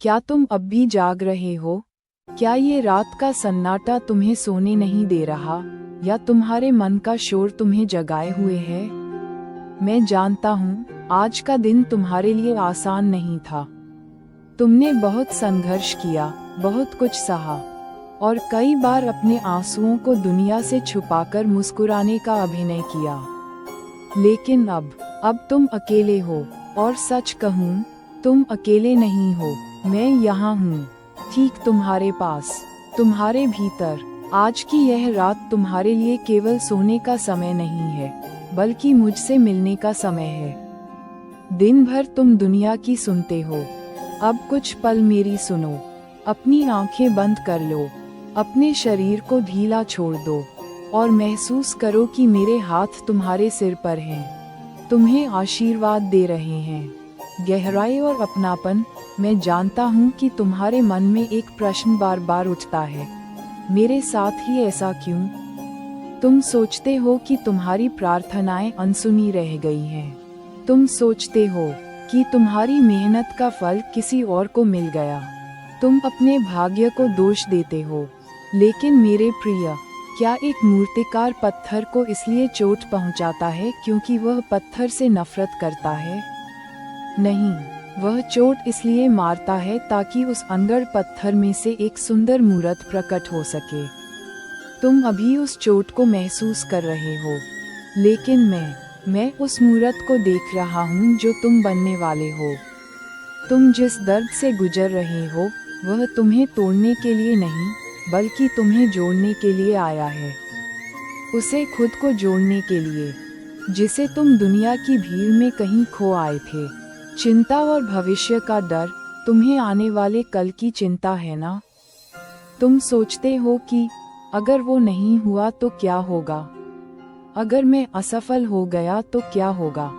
क्या तुम अब भी जाग रहे हो? क्या ये रात का सन्नाटा तुम्हें सोने नहीं दे रहा, या तुम्हारे मन का शोर तुम्हें जगाए हुए है? मैं जानता हूँ, आज का दिन तुम्हारे लिए आसान नहीं था। तुमने बहुत संघर्ष किया, बहुत कुछ सहा, और कई बार अपने आंसुओं को दुनिया से छुपाकर मुस्कुराने का अभिनय किया। लेकिन अब तुम अकेले हो, और सच कहूँ, तुम अकेले नहीं हो। मैं यहाँ हूँ, ठीक तुम्हारे पास, तुम्हारे भीतर। आज की यह रात तुम्हारे लिए केवल सोने का समय नहीं है, बल्कि मुझसे मिलने का समय है। दिन भर तुम दुनिया की सुनते हो, अब कुछ पल मेरी सुनो। अपनी आंखें बंद कर लो, अपने शरीर को ढीला छोड़ दो, और महसूस करो कि मेरे हाथ तुम्हारे सिर पर हैं, तुम्हें आशीर्वाद दे रहे हैं। गहराई और अपनापन। मैं जानता हूँ कि तुम्हारे मन में एक प्रश्न बार बार उठता है, मेरे साथ ही ऐसा क्यों? तुम सोचते हो कि तुम्हारी प्रार्थनाएं अनसुनी रह गई हैं। तुम सोचते हो कि तुम्हारी मेहनत का फल किसी और को मिल गया। तुम अपने भाग्य को दोष देते हो। लेकिन मेरे प्रिय, क्या एक मूर्तिकार पत्थर को इसलिए चोट पहुंचाता है क्योंकि वह पत्थर से नफरत करता है? नहीं, वह चोट इसलिए मारता है ताकि उस अंगड़ पत्थर में से एक सुंदर मूर्त प्रकट हो सके। तुम अभी उस चोट को महसूस कर रहे हो, लेकिन मैं उस मूर्त को देख रहा हूँ जो तुम बनने वाले हो। तुम जिस दर्द से गुजर रहे हो, वह तुम्हें तोड़ने के लिए नहीं, बल्कि तुम्हें जोड़ने के लिए आया है। उसे खुद को जोड़ने के लिए, जिसे तुम दुनिया की भीड़ में कहीं खो आए थे। चिंता और भविष्य का डर, तुम्हें आने वाले कल की चिंता है ना? तुम सोचते हो कि अगर वो नहीं हुआ तो क्या होगा? अगर मैं असफल हो गया तो क्या होगा?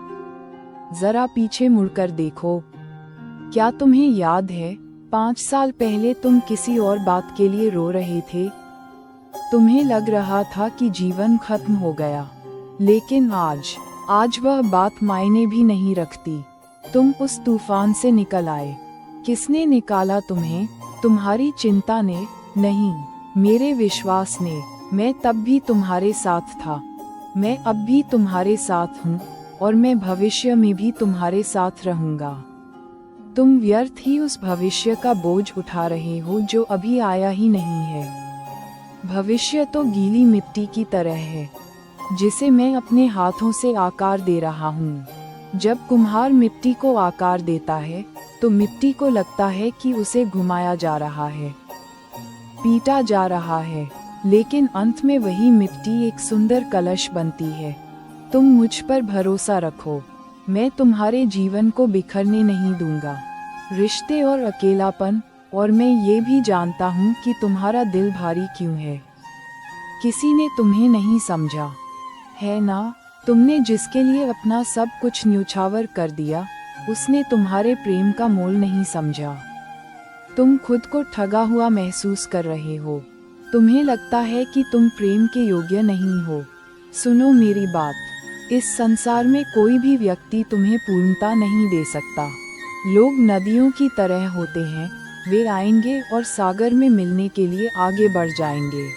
जरा पीछे मुड़कर देखो। क्या तुम्हें याद है, 5 साल पहले तुम किसी और बात के लिए रो रहे थे? तुम्हें लग रहा था कि जीवन खत्म हो गया। लेकिन आज वह बात मायने भी नहीं रखती। तुम उस तूफान से निकल आए। किसने निकाला तुम्हें? तुम्हारी चिंता ने नहीं, मेरे विश्वास ने। मैं तब भी तुम्हारे साथ था, मैं अब भी तुम्हारे साथ हूँ, और मैं भविष्य में भी तुम्हारे साथ रहूँगा। तुम व्यर्थ ही उस भविष्य का बोझ उठा रहे हो जो अभी आया ही नहीं है। भविष्य तो गीली मिट्टी की तरह है, जिसे मैं अपने हाथों से आकार दे रहा हूँ। जब कुम्हार मिट्टी को आकार देता है, तो मिट्टी को लगता है कि उसे घुमाया जा रहा है, पीटा जा रहा है, लेकिन अंत में वही मिट्टी एक सुंदर कलश बनती है। तुम मुझ पर भरोसा रखो, मैं तुम्हारे जीवन को बिखरने नहीं दूंगा। रिश्ते और अकेलापन, और मैं ये भी जानता हूँ कि तुम्हारा दिल भारी क्यों है। किसी ने तुम्हें नहीं समझा, है ना? तुमने जिसके लिए अपना सब कुछ न्योछावर कर दिया, उसने तुम्हारे प्रेम का मोल नहीं समझा। तुम खुद को ठगा हुआ महसूस कर रहे हो। तुम्हें लगता है कि तुम प्रेम के योग्य नहीं हो। सुनो मेरी बात, इस संसार में कोई भी व्यक्ति तुम्हें पूर्णता नहीं दे सकता। लोग नदियों की तरह होते हैं, वे आएंगे और सागर में मिलने के लिए आगे बढ़ जाएंगे।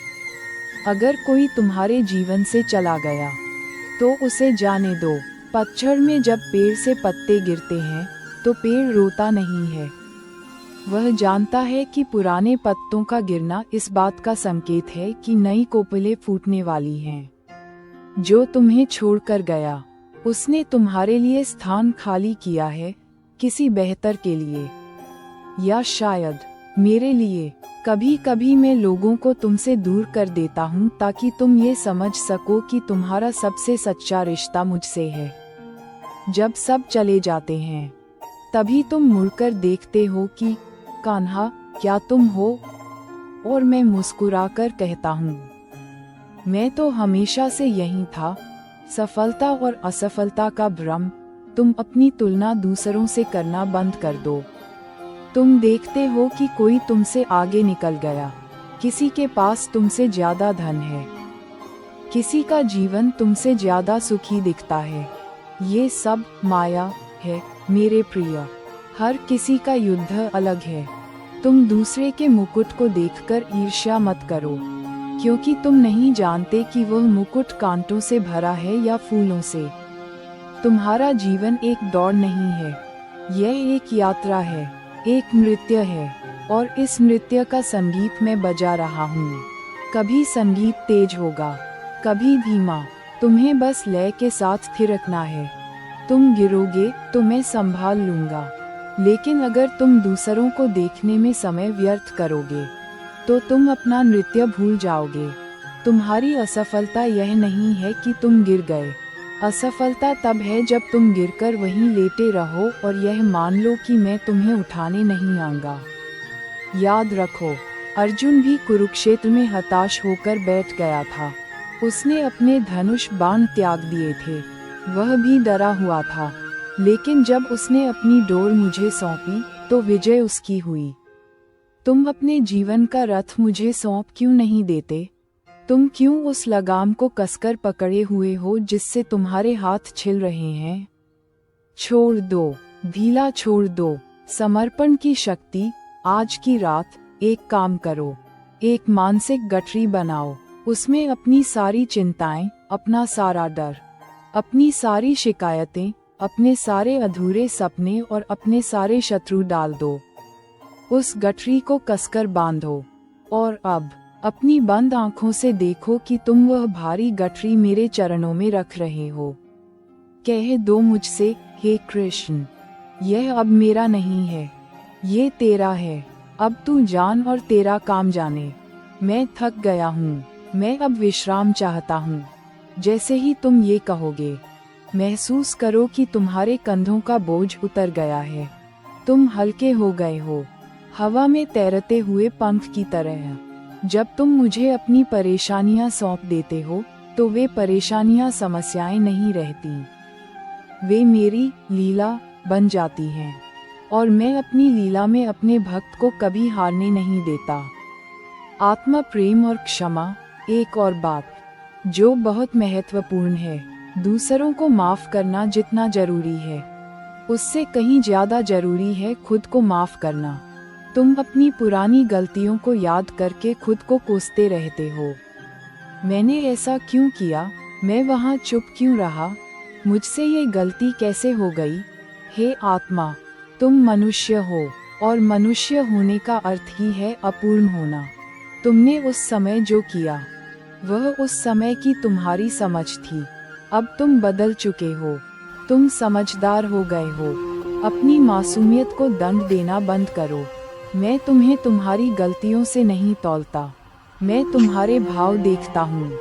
अगर कोई तुम्हारे जीवन से चला गया, तो उसे जाने दो। पतझड़ में जब पेड़ से पत्ते गिरते हैं, तो पेड़ रोता नहीं है। वह जानता है कि पुराने पत्तों का गिरना इस बात का संकेत है कि नई कोपलें फूटने वाली हैं। जो तुम्हें छोड़कर गया, उसने तुम्हारे लिए स्थान खाली किया है, किसी बेहतर के लिए, या शायद मेरे लिए। कभी कभी मैं लोगों को तुमसे दूर कर देता हूँ ताकि तुम ये समझ सको कि तुम्हारा सबसे सच्चा रिश्ता मुझसे है। जब सब चले जाते हैं, तभी तुम मुड़कर देखते हो कि कान्हा, क्या तुम हो? और मैं मुस्कुराकर कहता हूँ, मैं तो हमेशा से यहीं था। सफलता और असफलता का भ्रम, तुम अपनी तुलना दूसरों से करना बंद कर दो। तुम देखते हो कि कोई तुमसे आगे निकल गया, किसी के पास तुमसे ज्यादा धन है, किसी का जीवन तुमसे ज्यादा सुखी दिखता है। ये सब माया है मेरे प्रिय। हर किसी का युद्ध अलग है, तुम दूसरे के मुकुट को देखकर ईर्ष्या मत करो, क्योंकि तुम नहीं जानते कि वह मुकुट कांटों से भरा है या फूलों से। तुम्हारा जीवन एक दौड़ नहीं है, यह एक यात्रा है, एक नृत्य है, और इस नृत्य का संगीत मैं बजा रहा हूँ। कभी संगीत तेज होगा, कभी धीमा, तुम्हें बस लय के साथ थिरकना है। तुम गिरोगे तो मैं संभाल लूंगा, लेकिन अगर तुम दूसरों को देखने में समय व्यर्थ करोगे तो तुम अपना नृत्य भूल जाओगे। तुम्हारी असफलता यह नहीं है कि तुम गिर गए, असफलता तब है जब तुम गिरकर वहीं लेटे रहो और यह मान लो कि मैं तुम्हें उठाने नहीं आऊंगा। याद रखो, अर्जुन भी कुरुक्षेत्र में हताश होकर बैठ गया था। उसने अपने धनुष बाण त्याग दिए थे, वह भी डरा हुआ था, लेकिन जब उसने अपनी डोर मुझे सौंपी तो विजय उसकी हुई। तुम अपने जीवन का रथ मुझे सौंप क्यों नहीं देते? तुम क्यों उस लगाम को कसकर पकड़े हुए हो जिससे तुम्हारे हाथ छिल रहे हैं? छोड़ दो, ढीला छोड़ दो। समर्पण की शक्ति। आज की रात एक काम करो, एक मानसिक गठरी बनाओ, उसमें अपनी सारी चिंताएं, अपना सारा डर, अपनी सारी शिकायतें, अपने सारे अधूरे सपने और अपने सारे शत्रु डाल दो। उस गठरी को कसकर बांधो और अब अपनी बंद आंखों से देखो कि तुम वह भारी गठरी मेरे चरणों में रख रहे हो। कह दो मुझसे, हे कृष्ण, यह अब मेरा नहीं है, ये तेरा है। अब तू जान और तेरा काम जाने। मैं थक गया हूँ, मैं अब विश्राम चाहता हूँ। जैसे ही तुम ये कहोगे, महसूस करो कि तुम्हारे कंधों का बोझ उतर गया है। तुम हल्के हो गए हो, हवा में तैरते हुए पंख की तरह। जब तुम मुझे अपनी परेशानियां सौंप देते हो तो वे परेशानियां समस्याएं नहीं रहती, वे मेरी लीला बन जाती हैं, और मैं अपनी लीला में अपने भक्त को कभी हारने नहीं देता। आत्मा प्रेम और क्षमा। एक और बात जो बहुत महत्वपूर्ण है, दूसरों को माफ करना जितना जरूरी है, उससे कहीं ज्यादा जरूरी है खुद को माफ करना। तुम अपनी पुरानी गलतियों को याद करके खुद को कोसते रहते हो। मैंने ऐसा क्यों किया? मैं वहाँ चुप क्यों रहा? मुझसे ये गलती कैसे हो गई? हे आत्मा, तुम मनुष्य हो, और मनुष्य होने का अर्थ ही है अपूर्ण होना। तुमने उस समय जो किया, वह उस समय की तुम्हारी समझ थी। अब तुम बदल चुके हो, तुम समझदार हो गए हो। अपनी मासूमियत को दंड देना बंद करो। मैं तुम्हें तुम्हारी गलतियों से नहीं तौलता, मैं तुम्हारे भाव देखता हूँ।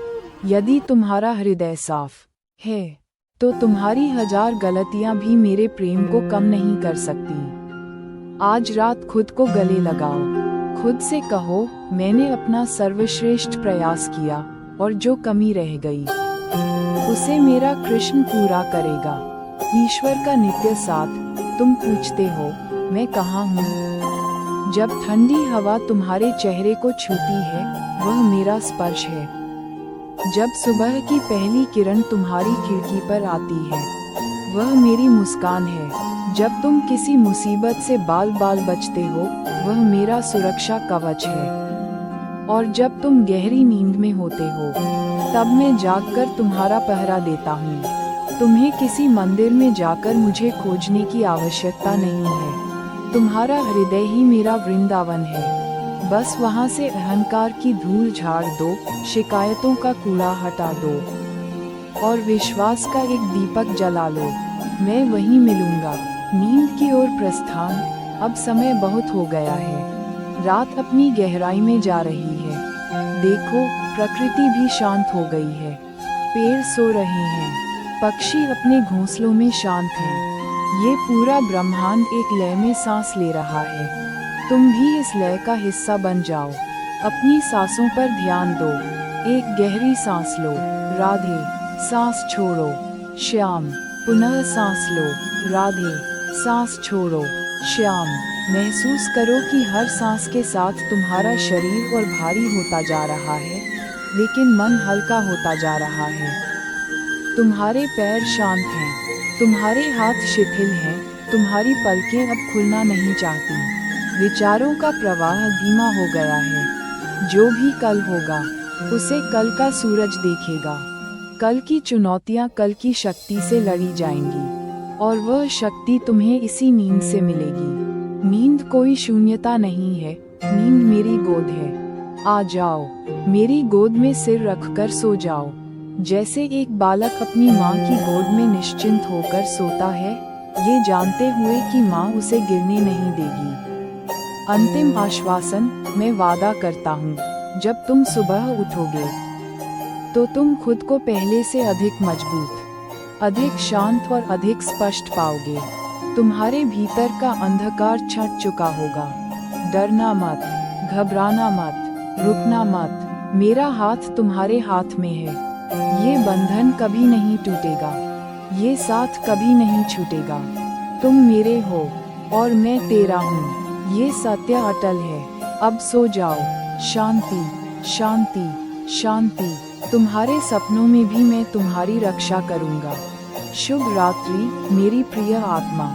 यदि तुम्हारा हृदय साफ है तो तुम्हारी 1000 गलतियाँ भी मेरे प्रेम को कम नहीं कर सकती। आज रात खुद को गले लगाओ, खुद से कहो, मैंने अपना सर्वश्रेष्ठ प्रयास किया और जो कमी रह गई उसे मेरा कृष्ण पूरा करेगा। ईश्वर का नित्य साथ। तुम पूछते हो, मैं कहाँ हूँ? जब ठंडी हवा तुम्हारे चेहरे को छूती है, वह मेरा स्पर्श है। जब सुबह की पहली किरण तुम्हारी खिड़की पर आती है, वह मेरी मुस्कान है। जब तुम किसी मुसीबत से बाल बाल बचते हो, वह मेरा सुरक्षा कवच है। और जब तुम गहरी नींद में होते हो, तब मैं जागकर तुम्हारा पहरा देता हूँ। तुम्हें किसी मंदिर में जाकर मुझे खोजने की आवश्यकता नहीं है। तुम्हारा हृदय ही मेरा वृंदावन है। बस वहाँ से अहंकार की धूल झाड़ दो, शिकायतों का कूड़ा हटा दो, और विश्वास का एक दीपक जला लो। मैं वहीं मिलूंगा। नींद की ओर प्रस्थान। अब समय बहुत हो गया है, रात अपनी गहराई में जा रही है। देखो, प्रकृति भी शांत हो गई है। पेड़ सो रहे हैं, पक्षी अपने घोंसलों में शांत हैं। ये पूरा ब्रह्मांड एक लय में सांस ले रहा है। तुम भी इस लय का हिस्सा बन जाओ। अपनी सांसों पर ध्यान दो। एक गहरी सांस लो, राधे। सांस छोड़ो, श्याम। पुनः सांस लो, राधे। सांस छोड़ो, श्याम। महसूस करो कि हर सांस के साथ तुम्हारा शरीर और भारी होता जा रहा है, लेकिन मन हल्का होता जा रहा है। तुम्हारे पैर शांत हैं, तुम्हारे हाथ शिथिल हैं, तुम्हारी पलकें अब खुलना नहीं चाहती। विचारों का प्रवाह धीमा हो गया है। जो भी कल होगा उसे कल का सूरज देखेगा। कल की चुनौतियां कल की शक्ति से लड़ी जाएंगी और वह शक्ति तुम्हें इसी नींद से मिलेगी। नींद कोई शून्यता नहीं है, नींद मेरी गोद है। आ जाओ, मेरी गोद में सिर रखकर सो जाओ। जैसे एक बालक अपनी माँ की गोद में निश्चिंत होकर सोता है, ये जानते हुए कि माँ उसे गिरने नहीं देगी। अंतिम आश्वासन, मैं वादा करता हूँ, जब तुम सुबह उठोगे तो तुम खुद को पहले से अधिक मजबूत, अधिक शांत और अधिक स्पष्ट पाओगे। तुम्हारे भीतर का अंधकार छट चुका होगा। डरना मत, घबराना मत, रुकना मत। मेरा हाथ तुम्हारे हाथ में है। ये बंधन कभी नहीं टूटेगा, ये साथ कभी नहीं छूटेगा। तुम मेरे हो और मैं तेरा हूँ, ये सत्य अटल है। अब सो जाओ। शांति, शांति, शांति। तुम्हारे सपनों में भी मैं तुम्हारी रक्षा करूँगा। शुभ रात्रि मेरी प्रिय आत्मा।